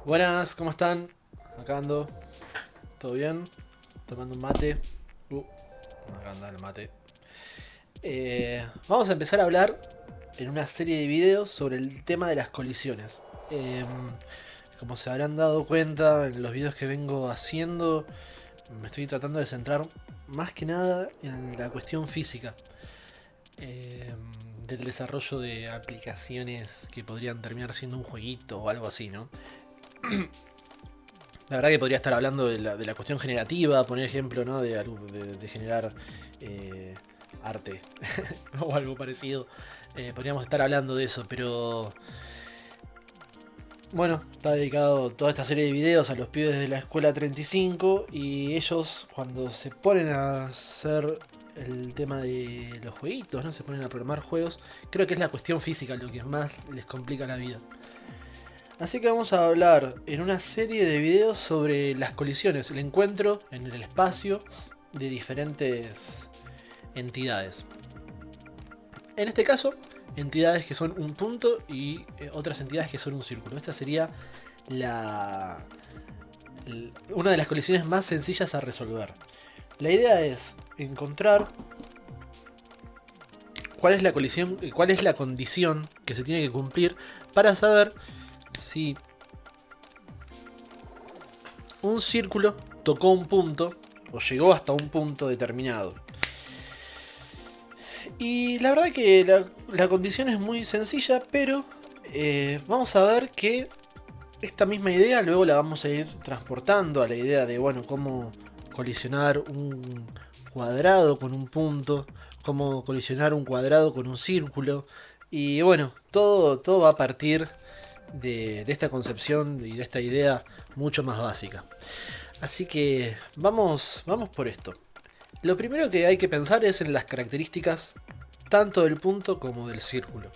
Buenas, ¿cómo están? Acá ando, ¿todo bien? Tomando un mate. Acá anda el mate. Vamos a empezar a hablar en una serie de videos sobre el tema de las colisiones. Eh, Como se habrán dado cuenta en los videos que vengo haciendo, me estoy tratando de centrar más que nada en la cuestión física. eh, del desarrollo de aplicaciones que podrían terminar siendo un jueguito o algo así, ¿no? La verdad que podría estar hablando de la cuestión generativa, poner ejemplo, ¿no? De generar eh, arte o algo parecido. Podríamos estar hablando de eso, pero bueno, está dedicado toda esta serie de videos a los pibes de la escuela 35 y ellos cuando se ponen a hacer el tema de los jueguitos, ¿no? Se ponen a programar juegos, creo que es la cuestión física lo que más les complica la vida. Así que vamos a hablar en una serie de videos sobre las colisiones, el encuentro en el espacio de diferentes entidades. En este caso, entidades que son un punto y otras entidades que son un círculo. Esta sería la, una de las colisiones más sencillas a resolver. La idea es encontrar cuál es la colisión, cuál es la condición que se tiene que cumplir para saber si un círculo tocó un punto o llegó hasta un punto determinado. Y la verdad que la condición es muy sencilla, pero vamos a ver que esta misma idea luego la vamos a ir transportando a la idea de, bueno, cómo colisionar un cuadrado con un punto, cómo colisionar un cuadrado con un círculo. Y bueno, todo va a partir de esta concepción y de esta idea mucho más básica. Así que vamos por esto. Lo primero que hay que pensar es en las características tanto del punto como del círculo.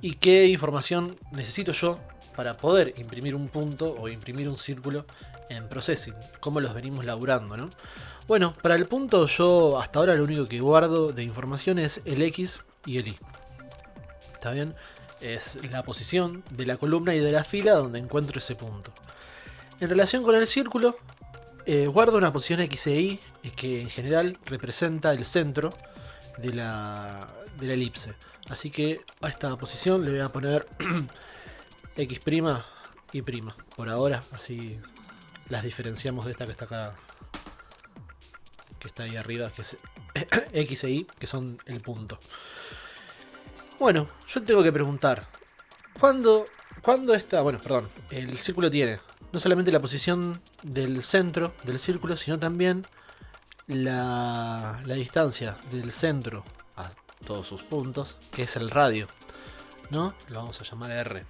¿Y qué información necesito yo para poder imprimir un punto o imprimir un círculo en Processing? ¿Cómo los venimos laburando, no? Bueno, para el punto yo hasta ahora lo único que guardo de información es el X y el Y. ¿Está bien? Es la posición de la columna y de la fila donde encuentro ese punto. En relación con el círculo, guardo una posición X e Y que en general representa el centro de la elipse. Así que a esta posición le voy a poner X' y prima. Por ahora, así las diferenciamos de esta que está acá, que está ahí arriba, que es X e Y, que son el punto. Bueno, yo tengo que preguntar, ¿cuándo está? Bueno, perdón, el círculo tiene no solamente la posición del centro del círculo, sino también la distancia del centro a todos sus puntos, que es el radio, ¿no? Lo vamos a llamar R.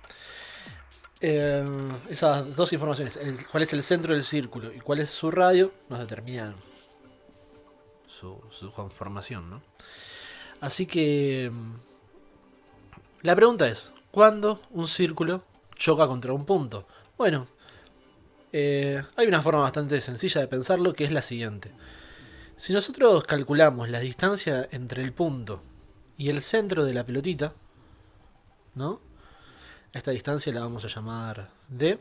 Esas dos informaciones, cuál es el centro del círculo y cuál es su radio, nos determinan su conformación, ¿no? Así que la pregunta es, ¿cuándo un círculo choca contra un punto? Bueno, hay una forma bastante sencilla de pensarlo que es la siguiente. Si nosotros calculamos la distancia entre el punto y el centro de la pelotita, ¿no? Esta distancia la vamos a llamar D.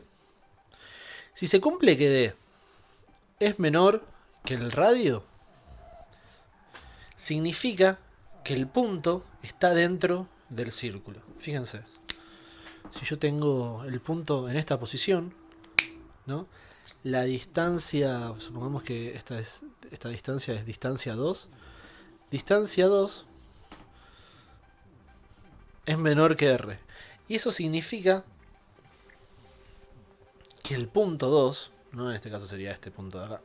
Si se cumple que D es menor que el radio, significa que el punto está dentro del círculo. Fíjense, si yo tengo el punto en esta posición, ¿no? La distancia, supongamos que esta distancia es distancia 2. Distancia 2 es menor que R. Y eso significa que el punto 2, ¿no? En este caso sería este punto de acá.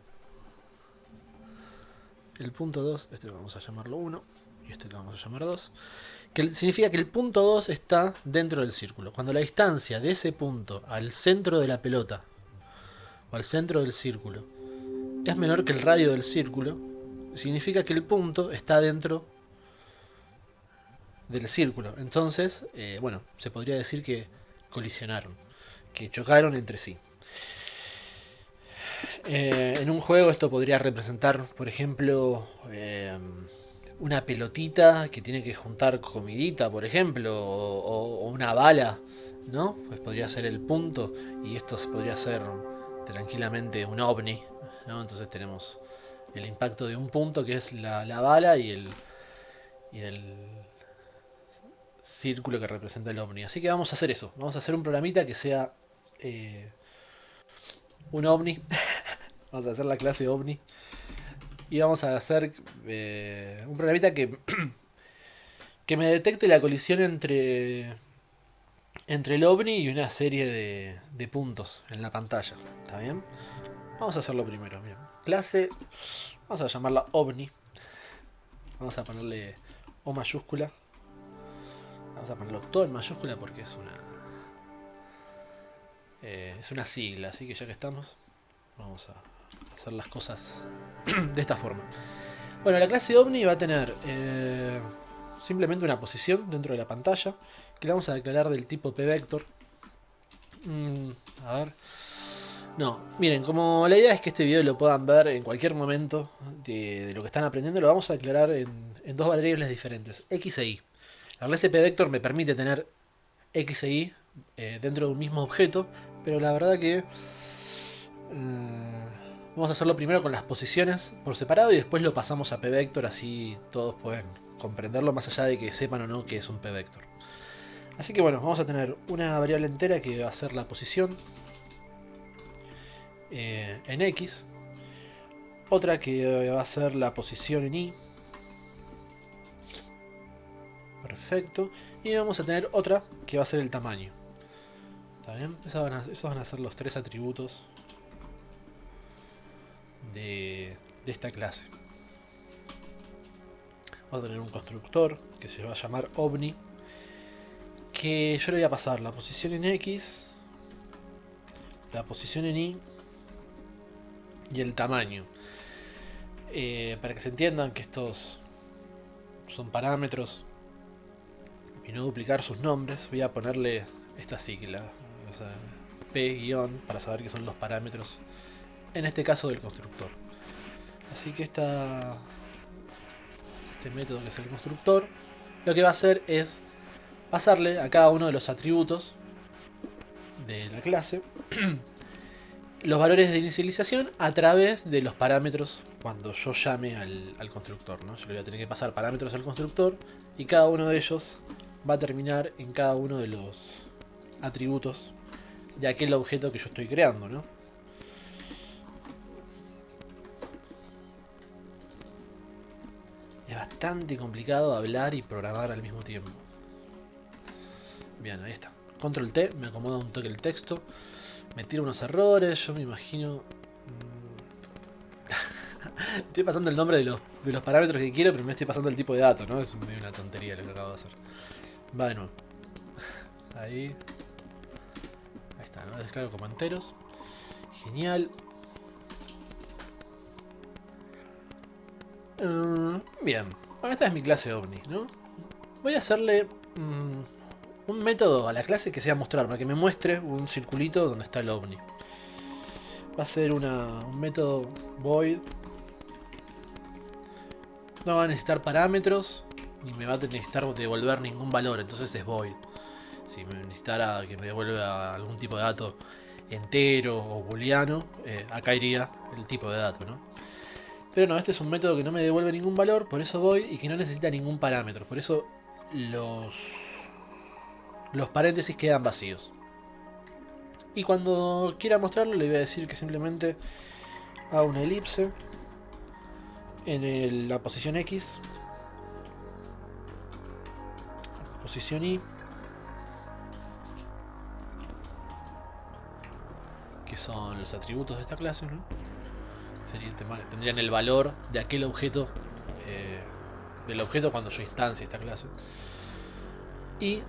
El punto 2, este lo vamos a llamarlo 1 y este lo vamos a llamar 2. Que significa que el punto 2 está dentro del círculo. Cuando la distancia de ese punto al centro de la pelota o al centro del círculo es menor que el radio del círculo, significa que el punto está dentro del círculo. Entonces, bueno, se podría decir que colisionaron, que chocaron entre sí. En un juego esto podría representar, por ejemplo, una pelotita que tiene que juntar comidita, por ejemplo, o una bala ¿no? Pues podría ser el punto y esto podría ser tranquilamente un ovni, ¿no? Entonces tenemos el impacto de un punto que es la bala y el círculo que representa el ovni. Así que vamos a hacer eso. Vamos a hacer un programita que sea eh, un ovni. Vamos a hacer la clase ovni. Y vamos a hacer un programita que me detecte la colisión entre el ovni y una serie de puntos en la pantalla. ¿Está bien? Vamos a hacerlo primero. Miren. Clase, vamos a llamarla ovni. Vamos a ponerle O mayúscula. Vamos a ponerlo todo en mayúscula porque es una sigla. Así que ya que estamos, vamos a hacer las cosas de esta forma. Bueno, la clase ovni va a tener simplemente una posición dentro de la pantalla que la vamos a declarar del tipo pvector. A ver. No, miren, como la idea es que este video lo puedan ver en cualquier momento de lo que están aprendiendo, lo vamos a declarar en dos variables diferentes, x e y. La clase pvector me permite tener x e y dentro de un mismo objeto, pero la verdad que vamos a hacerlo primero con las posiciones por separado y después lo pasamos a pvector, así todos pueden comprenderlo más allá de que sepan o no que es un pvector. Así que bueno, vamos a tener una variable entera que va a ser la posición en X, otra que va a ser la posición en Y, perfecto, y vamos a tener otra que va a ser el tamaño. ¿Está bien? Esos van a ser los tres atributos de esta clase. Vamos a tener un constructor que se va a llamar ovni, que yo le voy a pasar la posición en X, la posición en Y y el tamaño. Para que se entiendan que estos son parámetros y no duplicar sus nombres, voy a ponerle esta sigla, o sea, P- para saber que son los parámetros, en este caso del constructor. Así que este método que es el constructor, lo que va a hacer es pasarle a cada uno de los atributos de la clase los valores de inicialización a través de los parámetros cuando yo llame al constructor, ¿no? Yo le voy a tener que pasar parámetros al constructor y cada uno de ellos va a terminar en cada uno de los atributos de aquel objeto que yo estoy creando, ¿no? Es bastante complicado hablar y programar al mismo tiempo. Bien, ahí está. Control T, me acomoda un toque el texto. Me tira unos errores, yo me imagino... Estoy pasando el nombre de los parámetros que quiero, pero me estoy pasando el tipo de dato, ¿no? Es medio una tontería lo que acabo de hacer. Va de nuevo. Ahí. Ahí está, ¿no? Descargo como enteros. Genial. Bien. Bueno, esta es mi clase ovni, ¿no? Voy a hacerle un método a la clase que sea mostrar, para que me muestre un circulito donde está el ovni. Va a ser un método void. No va a necesitar parámetros, ni me va a necesitar devolver ningún valor, entonces es void. Si me necesitara que me devuelva algún tipo de dato entero o booleano, acá iría el tipo de dato, ¿no? Pero no, este es un método que no me devuelve ningún valor, por eso void, y que no necesita ningún parámetro, por eso los paréntesis quedan vacíos. Y cuando quiera mostrarlo le voy a decir que simplemente hago una elipse en la posición X, posición Y, que son los atributos de esta clase, ¿no? Tendrían el valor de aquel objeto, del objeto cuando yo instancie esta clase. Y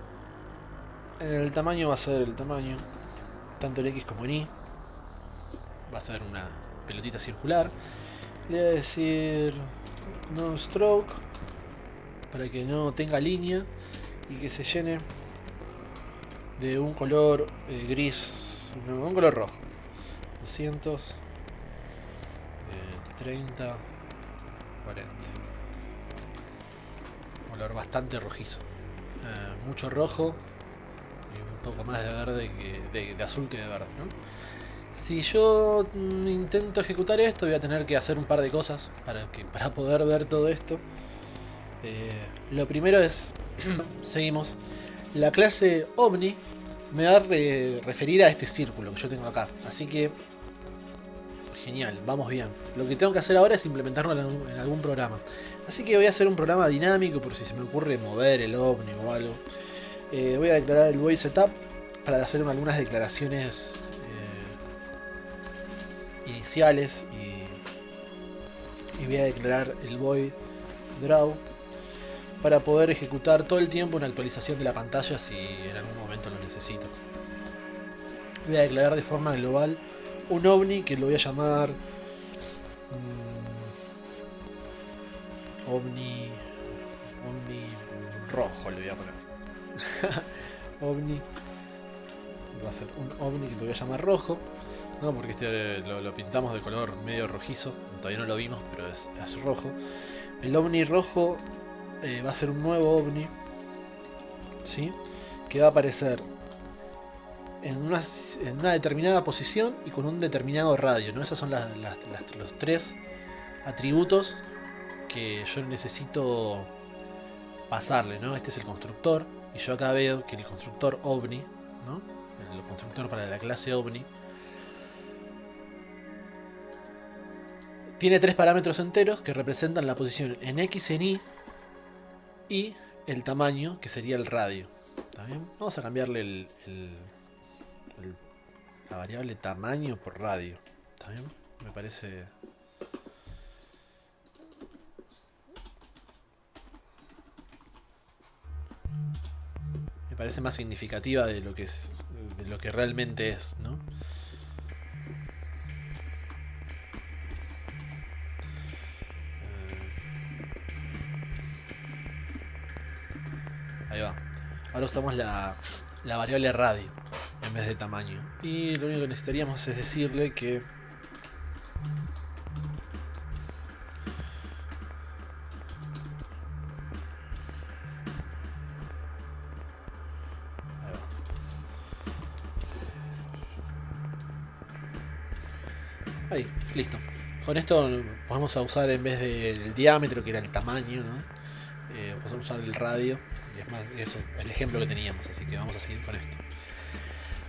el tamaño va a ser el tamaño, tanto en X como en Y. Va a ser una pelotita circular. Le voy a decir no stroke, para que no tenga línea y que se llene de un color gris, no, un color rojo. 200, 30, 40. Un color bastante rojizo. Mucho rojo y un poco más de verde de azul que de verde, ¿no? Si yo intento ejecutar esto, voy a tener que hacer un par de cosas para poder ver todo esto. Lo primero es, seguimos, la clase Omni me va a referir a este círculo que yo tengo acá, así que genial, vamos bien. Lo que tengo que hacer ahora es implementarlo en algún programa, así que voy a hacer un programa dinámico por si se me ocurre mover el Omni o algo. Voy a declarar el void setup para hacer algunas declaraciones iniciales y voy a declarar el void draw para poder ejecutar todo el tiempo una actualización de la pantalla si en algún momento lo necesito. Voy a declarar de forma global un ovni que lo voy a llamar ovni rojo, le voy a poner. Ovni va a ser un ovni que lo voy a llamar rojo. No, porque este lo pintamos de color medio rojizo. Todavía no lo vimos, pero es rojo. El ovni rojo va a ser un nuevo ovni, ¿sí? Que va a aparecer en una determinada posición y con un determinado radio, ¿no? Esos son los tres atributos que yo necesito pasarle, ¿no? Este es el constructor. Y yo acá veo que el constructor ovni, ¿no? El constructor para la clase ovni tiene tres parámetros enteros que representan la posición en X, en Y y el tamaño, que sería el radio. ¿Está bien? Vamos a cambiarle la variable tamaño por radio. ¿Está bien? Me parece... más significativa de lo que realmente es, ¿no? Ahí va. Ahora usamos la variable radio en vez de tamaño. Y lo único que necesitaríamos es decirle que ahí, listo. Con esto podemos usar en vez del diámetro, que era el tamaño, ¿no? Podemos usar el radio. Y es más, eso, el ejemplo que teníamos. Así que vamos a seguir con esto.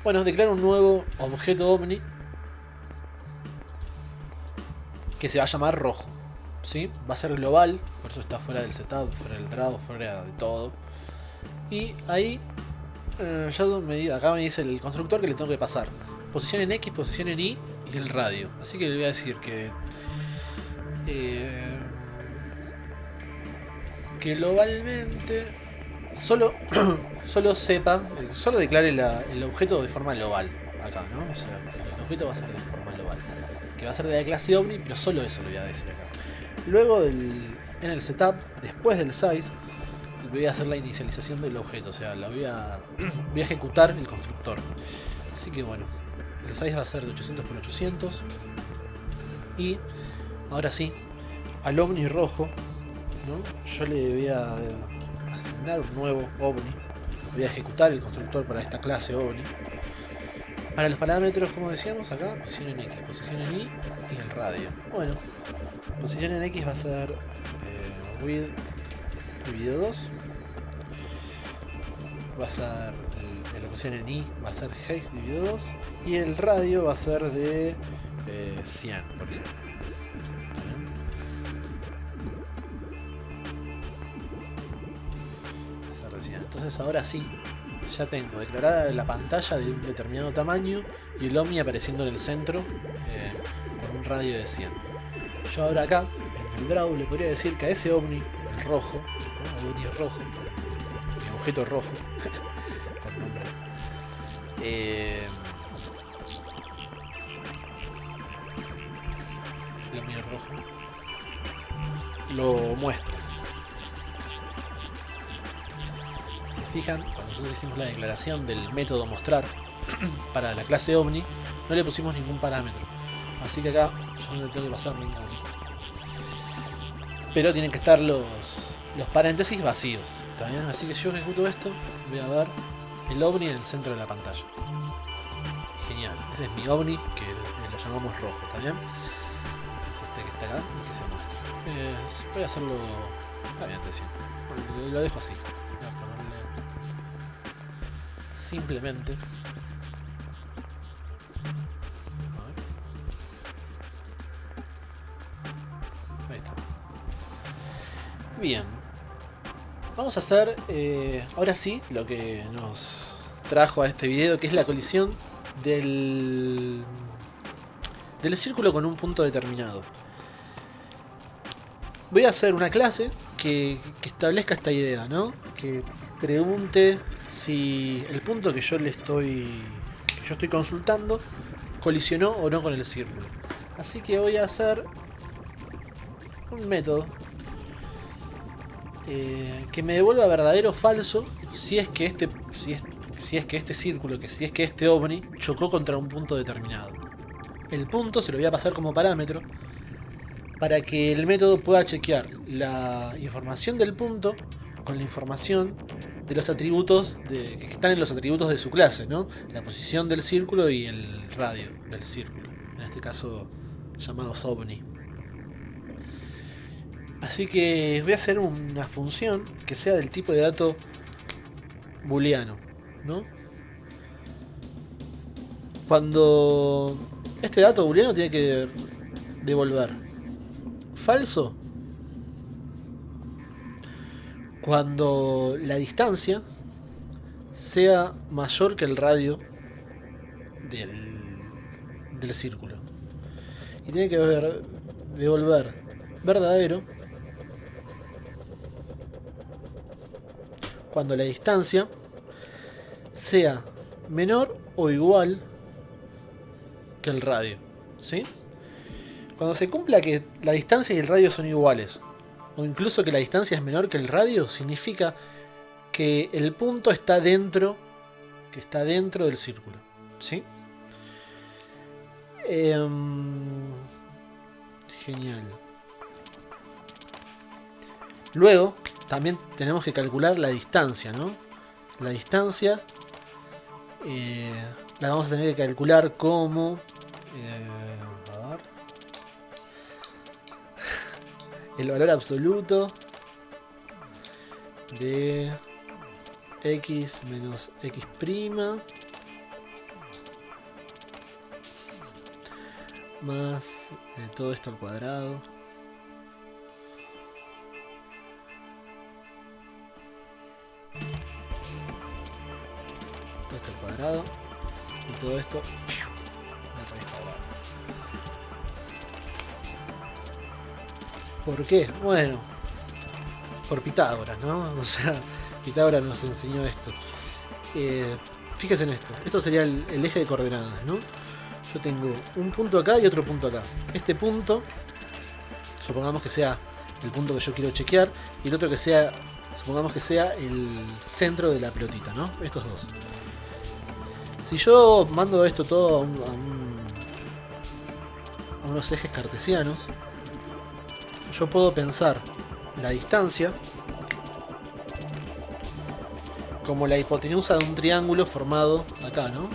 Bueno, declaro un nuevo objeto ovni que se va a llamar rojo, ¿sí? Va a ser global, por eso está fuera del setup, fuera del draw, fuera de todo. Y ahí acá me dice el constructor que le tengo que pasar posición en X, posición en Y y el radio. Así que le voy a decir que globalmente solo declare el objeto de forma global acá, ¿no? O sea, el objeto va a ser de forma global, que va a ser de la clase ovni, pero solo eso le voy a decir acá. Luego en el setup, después del size, voy a hacer la inicialización del objeto, o sea, voy a ejecutar el constructor. Así que bueno, el size va a ser de 800 por 800 y ahora sí, al ovni rojo, ¿no? Yo le voy a asignar un nuevo ovni. Voy a ejecutar el constructor para esta clase ovni. Para los parámetros, como decíamos acá, posición en X, posición en Y y el radio. Bueno, posición en X va a ser width dividido 2. Va a ser la posición en Y va a ser height dividido 2. Y el radio va a ser de 100, por ejemplo. Entonces ahora sí, ya tengo declarada la pantalla de un determinado tamaño y el ovni apareciendo en el centro con un radio de 100. Yo ahora acá, en el draw, le podría decir que a ese ovni, el rojo, ¿no? Ovni rojo, el objeto rojo, con nombre, el ovni rojo, lo muestra. Fijan, cuando nosotros hicimos la declaración del método mostrar para la clase ovni, no le pusimos ningún parámetro, así que acá yo no le tengo que pasar ninguno, pero tienen que estar los paréntesis vacíos, ¿está bien? Así que yo ejecuto esto, voy a ver el ovni en el centro de la pantalla. Genial, ese es mi ovni, que lo llamamos rojo, ¿está bien? Es este que está acá, que se muestra. Voy a hacerlo... Está bien, recién. Lo dejo así. Voy a ponerle... Simplemente... Ahí está. Bien. Vamos a hacer ahora sí lo que nos trajo a este video, que es la colisión del círculo con un punto determinado. Voy a hacer una clase que establezca esta idea, ¿no? Que pregunte si el punto que yo estoy consultando colisionó o no con el círculo. Así que voy a hacer un método que me devuelva verdadero o falso si es que este círculo, si es que este ovni chocó contra un punto determinado. El punto se lo voy a pasar como parámetro para que el método pueda chequear la información del punto con la información de los atributos que están en los atributos de su clase, ¿no? La posición del círculo y el radio del círculo, en este caso llamados ovni. Así que voy a hacer una función que sea del tipo de dato booleano, ¿no? Cuando este dato booleano tiene que devolver falso cuando la distancia sea mayor que el radio del círculo. Y tiene que devolver verdadero cuando la distancia sea menor o igual que el radio, ¿sí? Cuando se cumpla que la distancia y el radio son iguales, o incluso que la distancia es menor que el radio, significa que el punto está dentro del círculo, ¿sí? Genial. Luego también tenemos que calcular la distancia, ¿no? La distancia la vamos a tener que calcular como a ver, el valor absoluto de x menos x prima más todo esto al cuadrado. Todo esto al cuadrado y todo esto al raíz cuadrada. ¿Por qué? Bueno, por Pitágoras, ¿no? O sea, Pitágoras nos enseñó esto. Fíjense en esto. Esto sería el eje de coordenadas, ¿no? Yo tengo un punto acá y otro punto acá. Este punto, supongamos que sea el punto que yo quiero chequear, y el otro que sea, supongamos que sea el centro de la pelotita, ¿no? Estos dos. Si yo mando esto todo a unos ejes cartesianos, yo puedo pensar la distancia como la hipotenusa de un triángulo formado acá, ¿no?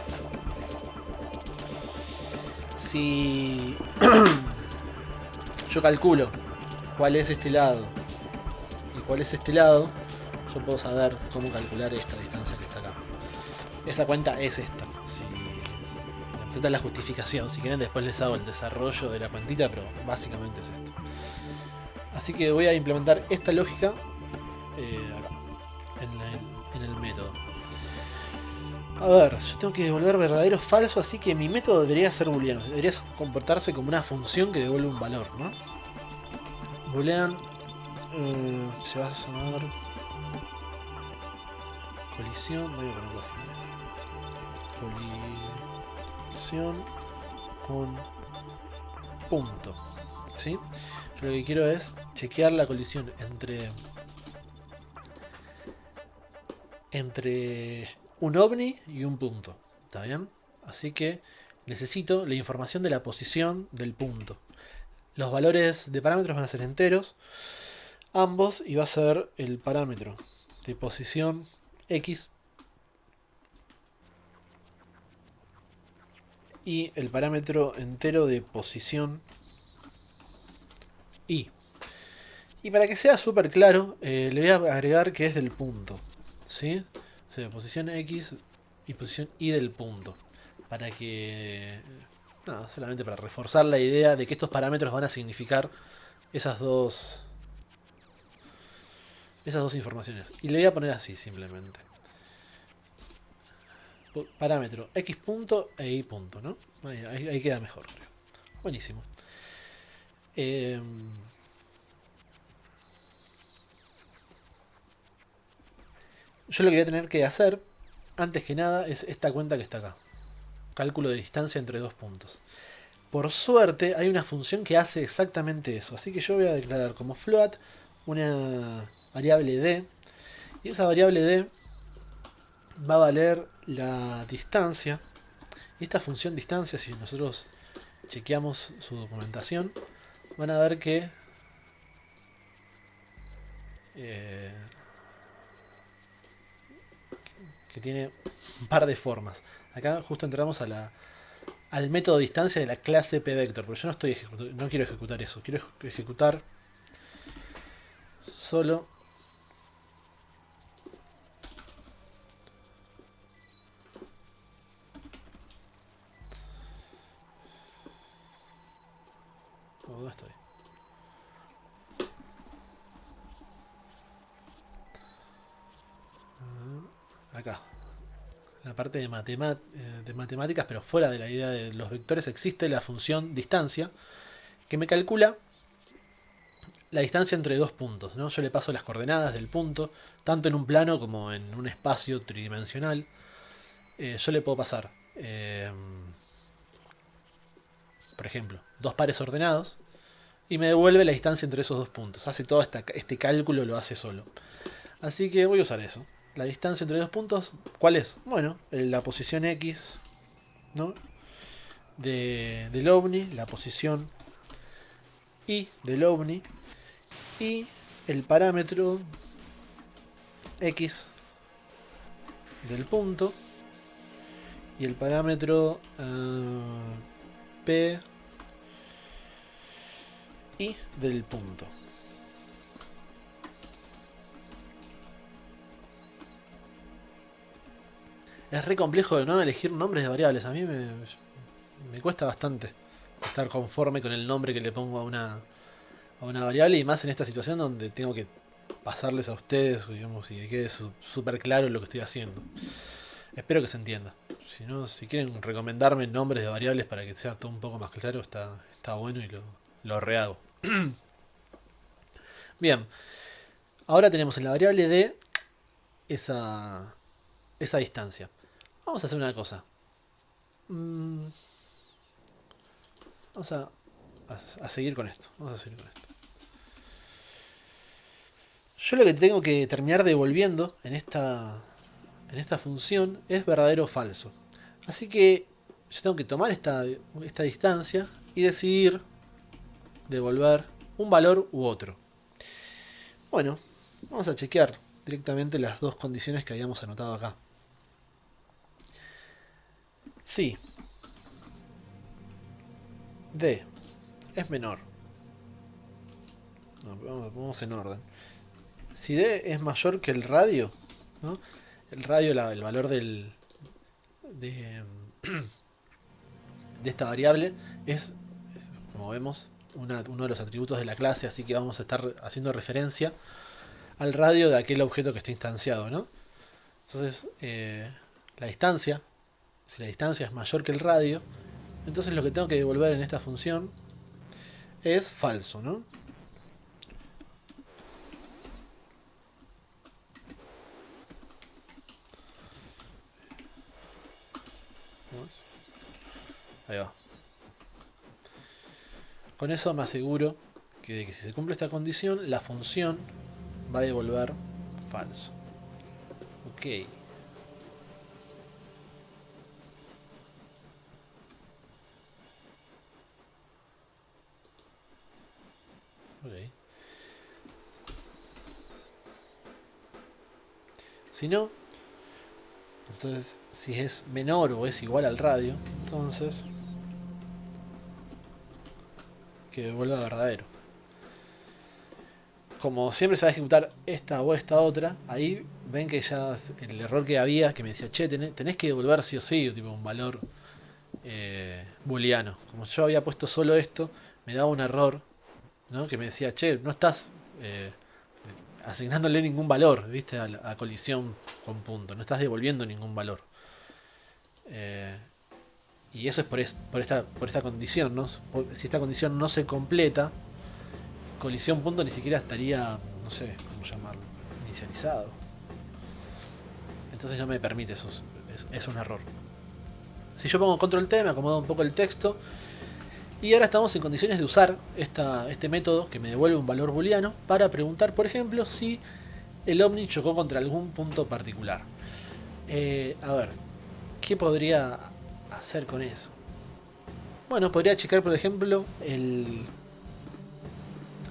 Si yo calculo cuál es este lado y cuál es este lado, yo puedo saber cómo calcular esta distancia que está acá. Esa cuenta es esta. Esta es la justificación. Si quieren después les hago el desarrollo de la cuentita, pero básicamente es esto. Así que voy a implementar esta lógica acá, en el método. A ver, yo tengo que devolver verdadero o falso, así que mi método debería ser booleano. Debería comportarse como una función que devuelve un valor, ¿no? Boolean se va a llamar colisión. Voy a ponerlo así. Colisión con punto, ¿sí? Yo lo que quiero es chequear la colisión entre un ovni y un punto, ¿está bien? Así que necesito la información de la posición del punto. Los valores de parámetros van a ser enteros, ambos, y va a ser el parámetro de posición x y el parámetro entero de posición y. Y para que sea súper claro, le voy a agregar que es del punto. ¿Sí? O sea, posición X y posición Y del punto. Para que... No, solamente para reforzar la idea de que estos parámetros van a significar esas dos... Esas dos informaciones. Y le voy a poner así simplemente. Parámetro X punto e Y punto, ¿no? Ahí queda mejor, creo. Buenísimo. Yo lo que voy a tener que hacer, antes que nada, es esta cuenta que está acá. Cálculo de distancia entre dos puntos. Por suerte, hay una función que hace exactamente eso. Así que yo voy a declarar como float una variable d. Y esa variable d va a valer la distancia. Y esta función distancia, si nosotros chequeamos su documentación, van a ver que tiene un par de formas. Acá justo entramos al método distancia de la clase pvector, pero yo no quiero ejecutar eso, quiero ejecutar solo ¿dónde estoy? Acá. La parte de matemáticas, pero fuera de la idea de los vectores, existe la función distancia que me calcula la distancia entre dos puntos, ¿no? Yo le paso las coordenadas del punto, tanto en un plano como en un espacio tridimensional. Yo le puedo pasar, por ejemplo, dos pares ordenados y me devuelve la distancia entre esos dos puntos. Hace todo este cálculo, lo hace solo. Así que voy a usar eso. La distancia entre dos puntos, ¿cuál es? Bueno, la posición X, ¿no? Del ovni, la posición Y del ovni y el parámetro X del punto y el parámetro P y del punto. Es re complejo de no elegir nombres de variables. A mí me cuesta bastante estar conforme con el nombre que le pongo a una variable, y más en esta situación donde tengo que pasarles a ustedes, digamos, y que quede súper claro lo que estoy haciendo. Espero que se entienda. Si no, si quieren recomendarme nombres de variables para que sea todo un poco más claro, está bueno y lo rehago. Bien, ahora tenemos en la variable d esa distancia. Vamos a hacer una cosa. Vamos a seguir con esto. Vamos a seguir con esto. Yo lo que tengo que terminar devolviendo en esta función es verdadero o falso. Así que yo tengo que tomar esta distancia y decidir devolver un valor u otro. Bueno, vamos a chequear directamente las dos condiciones que habíamos anotado acá. Si D es menor. No, vamos en orden. Si D es mayor que el radio, ¿no? El radio, el valor de esta variable es, como vemos, uno de los atributos de la clase, así que vamos a estar haciendo referencia al radio de aquel objeto que está instanciado, ¿no? Entonces, la distancia, si la distancia es mayor que el radio, entonces lo que tengo que devolver en esta función es falso, ¿no? Ahí va. Con eso me aseguro de que si se cumple esta condición, la función va a devolver falso. Ok. Ok. Si no, entonces si es menor o es igual al radio, entonces que vuelva verdadero. Como siempre se va a ejecutar esta o esta otra, ahí ven que ya el error que había, que me decía, che, tenés que devolver sí o sí, tipo un valor booleano. Como yo había puesto solo esto, me daba un error, ¿no? Que me decía, che, no estás asignándole ningún valor, ¿viste? A colisión con punto, no estás devolviendo ningún valor. Y eso es por esta condición, ¿no? Si esta condición no se completa, colisión punto ni siquiera estaría, no sé cómo llamarlo, inicializado. Entonces no me permite, eso es un error. Si yo pongo control T, me acomodo un poco el texto. Y ahora estamos en condiciones de usar este método que me devuelve un valor booleano para preguntar, por ejemplo, si el ovni chocó contra algún punto particular. A ver, ¿qué podría hacer con eso? Bueno, podría checar, por ejemplo, el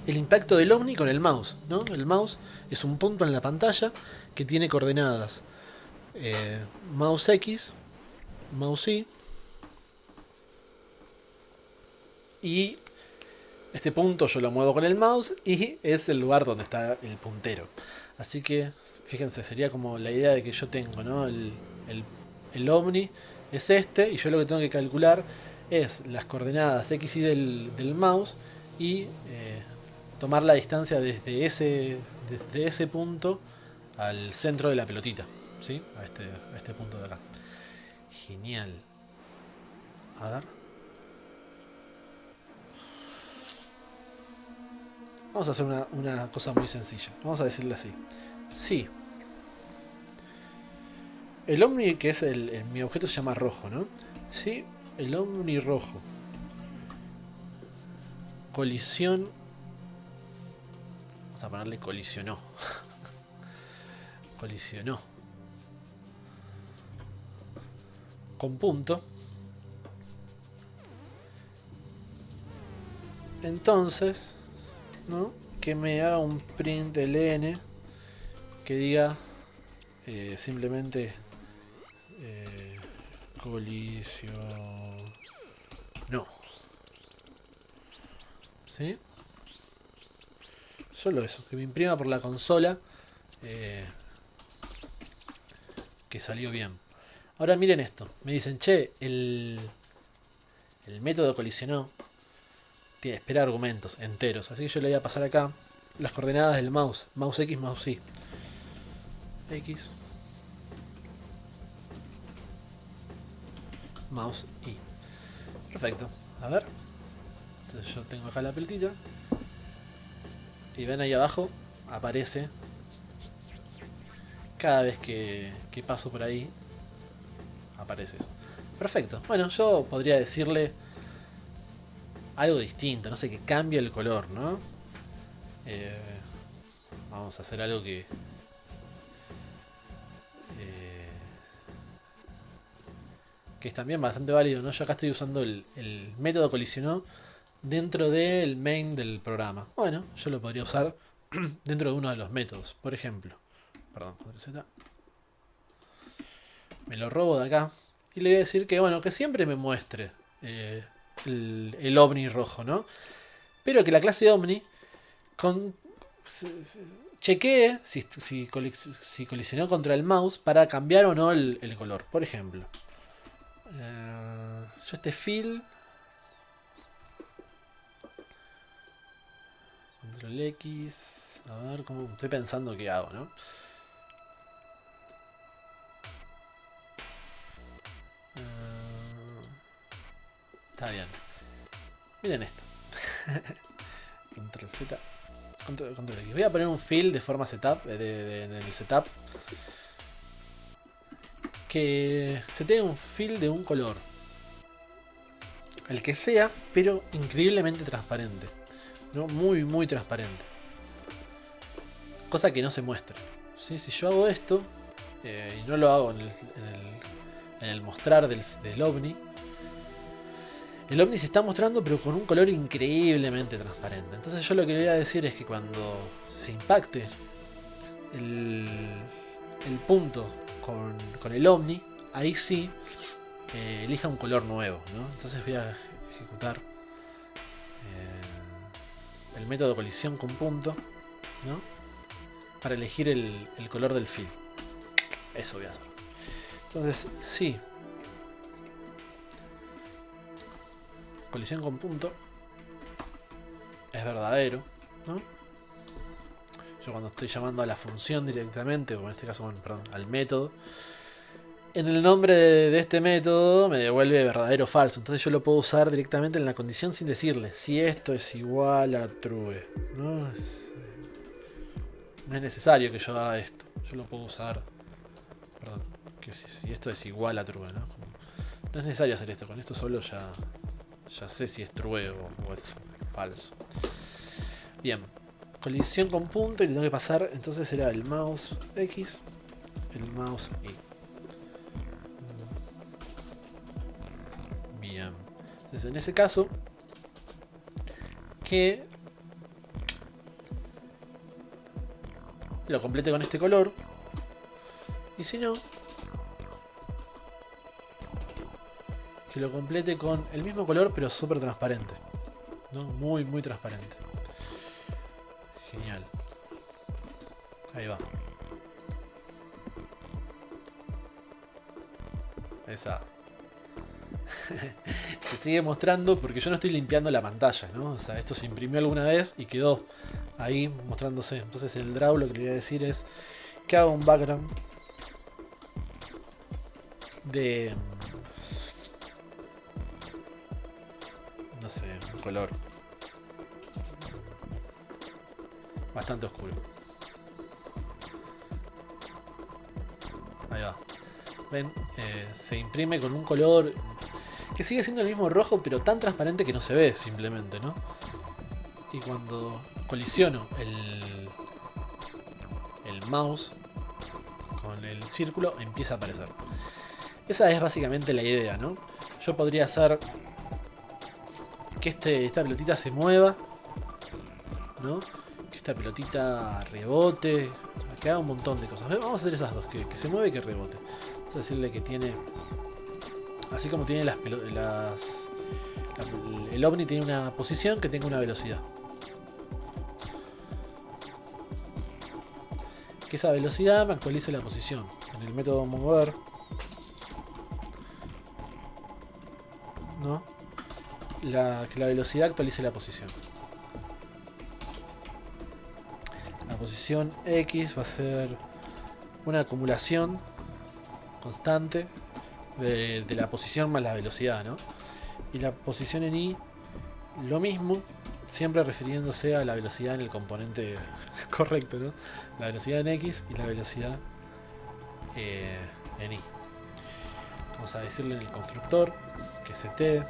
impacto del ovni con el mouse, ¿no? El mouse es un punto en la pantalla que tiene coordenadas mouse X, mouse Y, y este punto yo lo muevo con el mouse y es el lugar donde está el puntero. Así que, fíjense, sería como la idea de que yo tengo, ¿no? El ovni es este, y yo lo que tengo que calcular es las coordenadas X y del mouse y tomar la distancia desde ese punto al centro de la pelotita, ¿sí? A este punto de acá. Genial. A ver. Vamos a hacer una cosa muy sencilla. Vamos a decirle así. Sí. El ovni, que es mi objeto, se llama rojo, ¿no? Sí, el ovni rojo. Colisión. Vamos a ponerle colisionó. Colisionó. Con punto. Entonces, ¿no? Que me haga un print ln que diga simplemente colisión. No. ¿Sí? Solo eso, que me imprima por la consola que salió bien. Ahora miren esto, me dicen, che, el método colisionó espera argumentos enteros, así que yo le voy a pasar acá las coordenadas del mouse, mouse X, mouse Y. X, mouse Y. Perfecto, a ver. Entonces yo tengo acá la pelotita y ven ahí abajo aparece cada vez que paso por ahí, aparece eso. Perfecto, bueno, yo podría decirle algo distinto, no sé, que cambie el color, ¿no? Vamos a hacer algo que es también bastante válido, ¿no? Yo acá estoy usando el método colisionó dentro del main del programa. Bueno, yo lo podría usar dentro de uno de los métodos. Por ejemplo, perdón, Z. Me lo robo de acá y le voy a decir que, bueno, que siempre me muestre el ovni rojo, ¿no? Pero que la clase ovni chequee si colisionó contra el mouse para cambiar o no el color. Por ejemplo, yo este fill, control X, a ver cómo estoy pensando qué hago, ¿no? Está bien. Miren esto. Control Z. Control X. Voy a poner un fill de forma setup. En el setup. Que se tenga un fill de un color. El que sea, pero increíblemente transparente. ¿No? Muy, muy transparente. Cosa que no se muestre. ¿Sí? Si yo hago esto. Y no lo hago en el mostrar del ovni. El ovni se está mostrando pero con un color increíblemente transparente. Entonces yo lo que le voy a decir es que cuando se impacte el punto con el ovni, ahí sí elija un color nuevo, ¿no? Entonces voy a ejecutar el método de colisión con punto, ¿no? Para elegir el color del fill. Eso voy a hacer. Entonces, sí. Colisión con punto es verdadero, ¿no? Yo cuando estoy llamando a la función directamente, o en este caso, bueno, perdón, al método, en el nombre de este método me devuelve verdadero o falso. Entonces yo lo puedo usar directamente en la condición sin decirle si esto es igual a true. No es necesario que yo haga esto. Yo lo puedo usar. Perdón. Que si esto es igual a true, ¿no? No es necesario hacer esto. Con esto solo ya sé si es true o es falso. Bien. Colisión con punto y le tengo que pasar. Entonces será el mouse X, el mouse Y. Bien. Entonces en ese caso, que lo complete con este color. Y si no, que lo complete con el mismo color pero súper transparente, ¿no? Muy muy transparente. Genial. Ahí va. Esa. Se sigue mostrando porque yo no estoy limpiando la pantalla, ¿no? O sea, esto se imprimió alguna vez y quedó ahí mostrándose. Entonces en el draw lo que le voy a decir es que haga un background de, no sé, un color bastante oscuro. Ahí va. Ven, se imprime con un color que sigue siendo el mismo rojo, pero tan transparente que no se ve simplemente, ¿no? Y cuando colisiono el mouse con el círculo, empieza a aparecer. Esa es básicamente la idea, ¿no? Yo podría hacer que esta pelotita se mueva, ¿no? Que esta pelotita rebote, que haga un montón de cosas. Vamos a hacer esas dos, que se mueve y que rebote. Vamos a decirle que tiene, así como tiene el ovni tiene una posición, que tenga una velocidad. Que esa velocidad me actualice la posición. En el método mover, ¿no? Que la velocidad actualice la posición. La posición X va a ser una acumulación constante de la posición más la velocidad, ¿no? Y la posición en Y, lo mismo, siempre refiriéndose a la velocidad en el componente correcto, ¿no? La velocidad en X y la velocidad en Y. Vamos a decirle en el constructor que st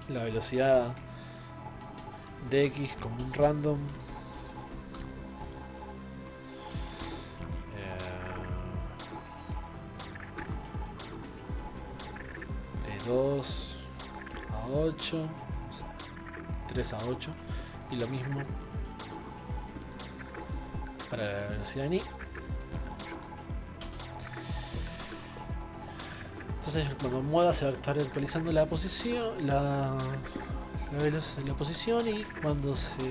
la velocidad de X como un random de 2 a 8, o sea, 3 a 8, y lo mismo para la velocidad en Y. Entonces cuando mueva se va a estar actualizando la posición, la posición, y cuando se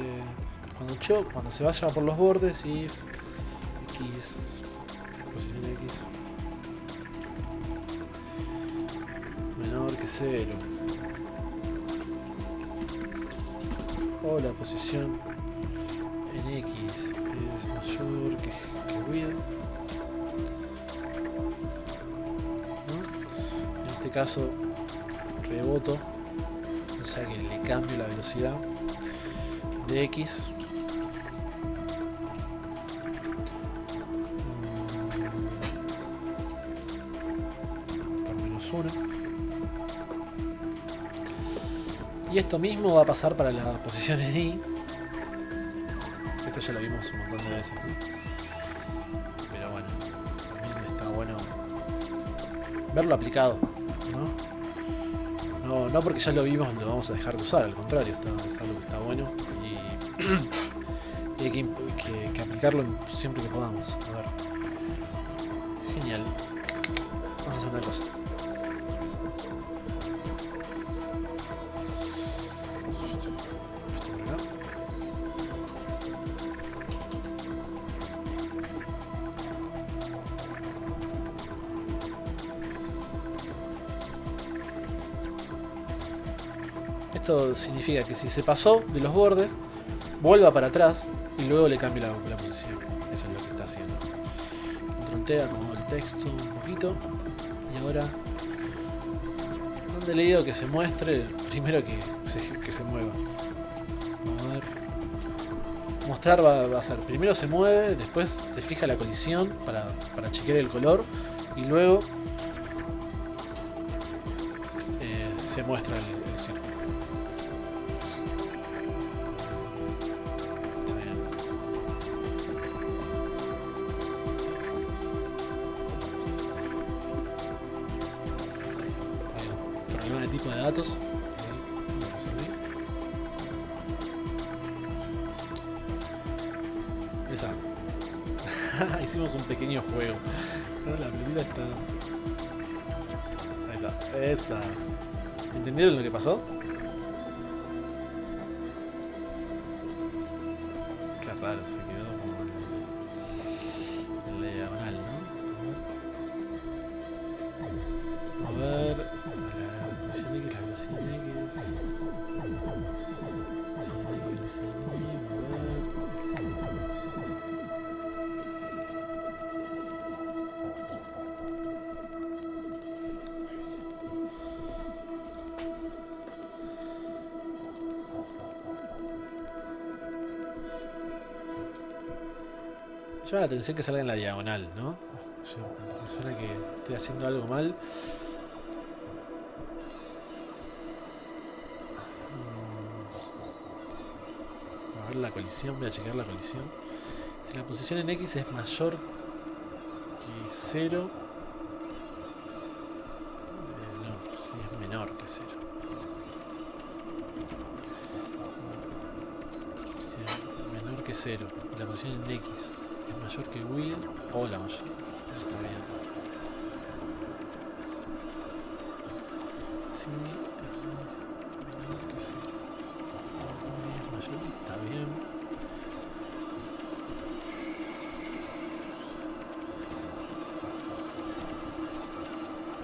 vaya por los bordes y X, posición X menor que 0, o la posición en X es mayor que width, ¿no? En este caso reboto, o sea que le cambio la velocidad de X por -1. Y esto mismo va a pasar para la posición en Y. Esto ya lo vimos un montón de veces, ¿no? Pero bueno, también está bueno verlo aplicado, ¿no? No porque ya lo vimos lo vamos a dejar de usar, al contrario, es algo que está bueno y hay que aplicarlo siempre que podamos. A ver. Genial. Vamos a hacer una cosa. Esto significa que si se pasó de los bordes, vuelva para atrás y luego le cambie la posición. Eso es lo que está haciendo. Control T, acomodo el texto un poquito. Y ahora, donde le digo que se muestre, primero que se mueva. Vamos a ver. Mostrar va a ser, primero se mueve, después se fija la colisión para chequear el color y luego se muestra el círculo. Está bien. Bien. Problema de tipo de datos. Lo resolví. Esa. Hicimos un pequeño juego. La pelotita está... Ahí está. Esa. ¿Entendieron lo que pasó? Qué raro, se quedó como en la diagonal, ¿no? A ver... La posición X, la velocidad X... Llama la atención que salga en la diagonal, ¿no? Me suena que estoy haciendo algo mal. A ver la colisión, voy a chequear la colisión. Si la posición en X es mayor que 0... no, si es menor que 0. Si es menor que 0 y la posición en X es mayor que Wii o la mayor. Eso está bien. Sí, es menor que 0. Es mayor, está bien.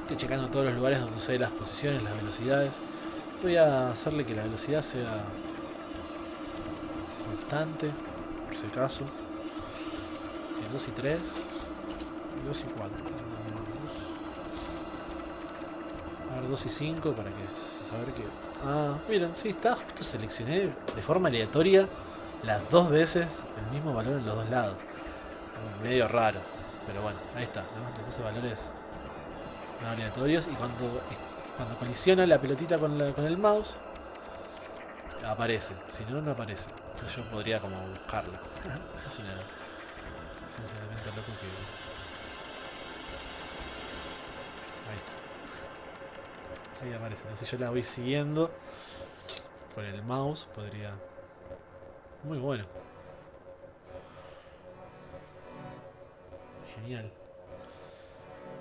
Estoy checando todos los lugares donde usé las posiciones, las velocidades. Voy a hacerle que la velocidad sea constante, por si acaso. 2 y 3, 2 y 4. A ver, 2 y 5 para que saber que... Ah, miren, sí, está justo seleccioné de forma aleatoria las dos veces el mismo valor en los dos lados. Medio raro, pero bueno, ahí está, ¿no? Le puse valores no aleatorios y cuando colisiona la pelotita con el mouse aparece, si no, no aparece. Entonces yo podría como buscarlo. Es un elemento loco que... Ahí está. Ahí aparece. Si yo la voy siguiendo con el mouse, podría... Muy bueno. Genial.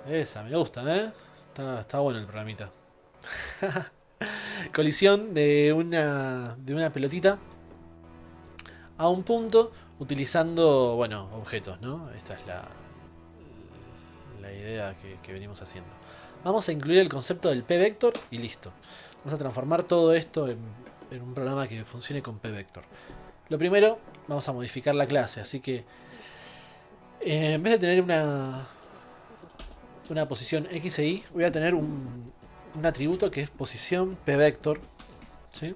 Esa, me gusta, ¿eh? Está bueno el programita. Colisión de una pelotita a un punto utilizando, bueno, objetos, ¿no? Esta es la idea que venimos haciendo. Vamos a incluir el concepto del p-vector y listo. Vamos a transformar todo esto en un programa que funcione con p-vector. Lo primero, vamos a modificar la clase, así que en vez de tener una posición x e y, voy a tener un atributo que es posición p-vector, ¿sí?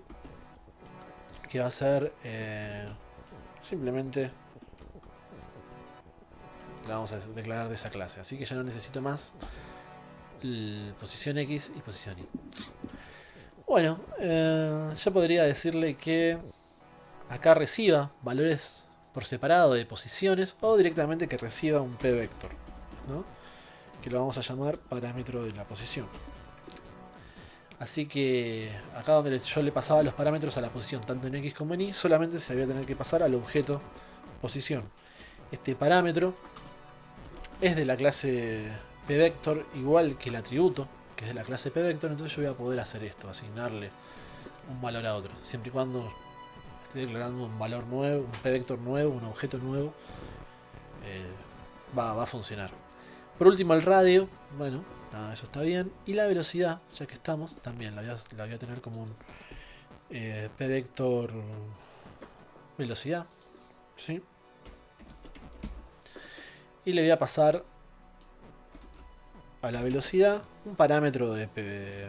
Que va a ser simplemente la vamos a declarar de esa clase, así que ya no necesito más posición x y posición y. Bueno, yo podría decirle que acá reciba valores por separado de posiciones o directamente que reciba un p-vector, ¿no? Que lo vamos a llamar parámetro de la posición. Así que acá donde yo le pasaba los parámetros a la posición tanto en X como en Y, solamente se le voy a tener que pasar al objeto posición. Este parámetro es de la clase pVector igual que el atributo, que es de la clase pVector, entonces yo voy a poder hacer esto, asignarle un valor a otro, siempre y cuando esté declarando un valor nuevo, un pVector nuevo, un objeto nuevo, va a funcionar. Por último el radio, bueno, nada, eso está bien. Y la velocidad, ya que estamos, también la voy a tener como pvector velocidad, ¿sí? Y le voy a pasar a la velocidad un parámetro de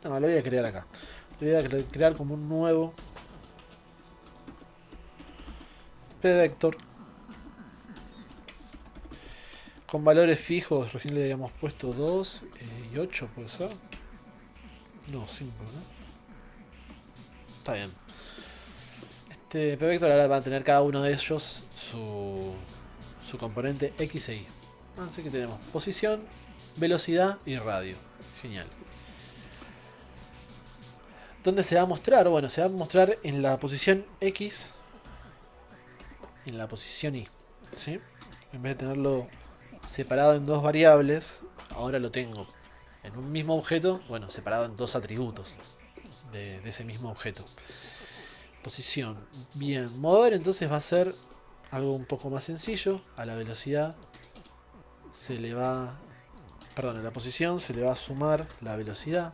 no, lo voy a crear acá. Lo voy a crear como un nuevo pvector con valores fijos. Recién le habíamos puesto 2 y 8, puede ser. No, 5, ¿no? Está bien. Este pvector ahora va a tener cada uno de ellos su componente X e Y. Así que tenemos posición, velocidad y radio. Genial. ¿Dónde se va a mostrar? Bueno, se va a mostrar en la posición X y en la posición Y, ¿sí? En vez de tenerlo separado en dos variables, ahora lo tengo en un mismo objeto, bueno, separado en dos atributos de ese mismo objeto. Posición. Bien, mover entonces va a ser algo un poco más sencillo. A la velocidad se le va... Perdón, a la posición se le va a sumar la velocidad,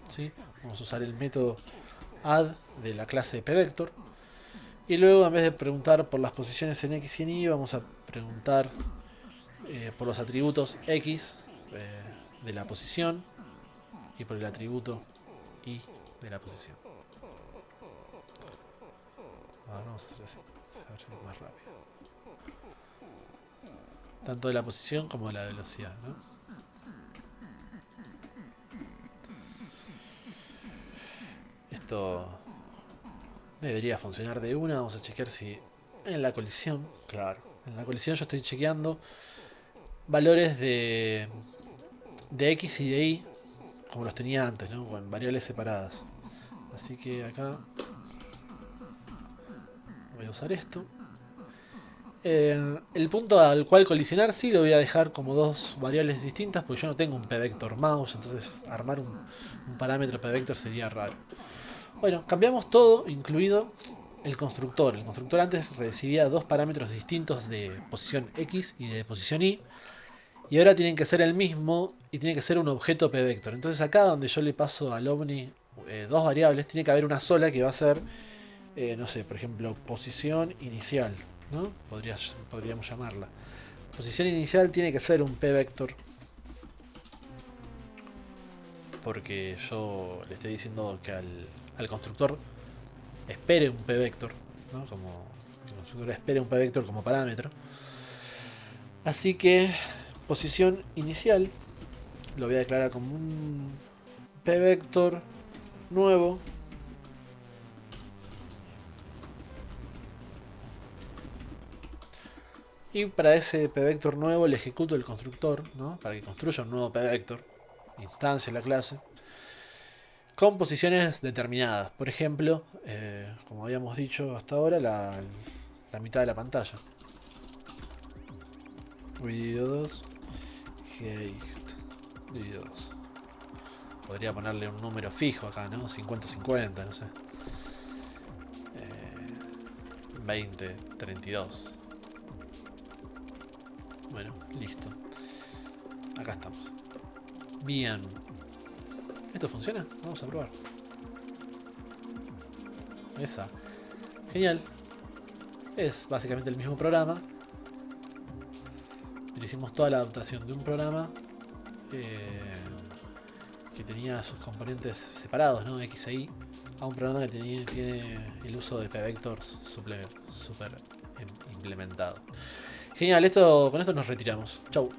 ¿sí? Vamos a usar el método add de la clase pvector. Y luego, en vez de preguntar por las posiciones en X y en Y, vamos a preguntar por los atributos X de la posición y por el atributo Y de la posición. Ahora vamos a hacer así, a ver si es más rápido. Tanto de la posición como de la velocidad, ¿no? Esto debería funcionar de una. Vamos a chequear si en la colisión, claro, en la colisión yo estoy chequeando valores de X y de Y como los tenía antes, ¿no? Con variables separadas. Así que acá voy a usar esto. El punto al cual colisionar sí lo voy a dejar como dos variables distintas, porque yo no tengo un pvector mouse, entonces armar un parámetro pvector sería raro. Bueno, cambiamos todo, incluido el constructor. El constructor antes recibía dos parámetros distintos de posición X y de posición Y, y ahora tienen que ser el mismo y tiene que ser un objeto pvector. Entonces acá donde yo le paso al Omni dos variables, tiene que haber una sola que va a ser, no sé, por ejemplo, posición inicial, ¿no? Podríamos llamarla. Posición inicial tiene que ser un pvector, porque yo le estoy diciendo que al constructor espere un pvector, ¿no? Como el constructor espere un pvector como parámetro. Así que posición inicial lo voy a declarar como un pvector nuevo. Y para ese pvector nuevo le ejecuto el constructor, ¿no? Para que construya un nuevo pvector, instancia la clase, con posiciones determinadas. Por ejemplo, como habíamos dicho hasta ahora, la mitad de la pantalla. Video 2, height, video 2. Podría ponerle un número fijo acá, ¿no? 50-50, no sé. 20-32. Bueno, listo. Acá estamos. Bien. ¿Esto funciona? Vamos a probar. Esa. Genial. Es básicamente el mismo programa. Le hicimos toda la adaptación de un programa que tenía sus componentes separados, ¿no? X e Y, a un programa que tiene el uso de pvectors super implementado. Genial, con esto nos retiramos. Chau.